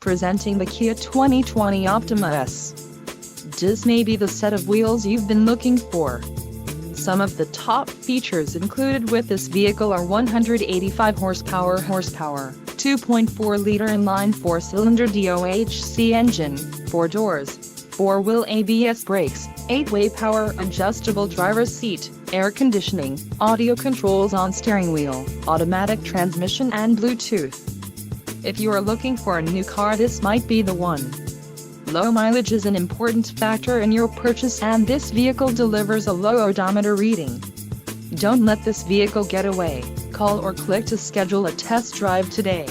Presenting the Kia 2020 Optima S. This may be the set of wheels you've been looking for. Some of the top features included with this vehicle are 185 horsepower, 2.4-liter inline 4-cylinder DOHC engine, 4 doors, 4-wheel ABS brakes, 8-way power adjustable driver's seat, air conditioning, audio controls on steering wheel, automatic transmission and Bluetooth. If you are looking for a new car, this might be the one. Low mileage is an important factor in your purchase, and this vehicle delivers a low odometer reading. Don't let this vehicle get away. Call or click to schedule a test drive today.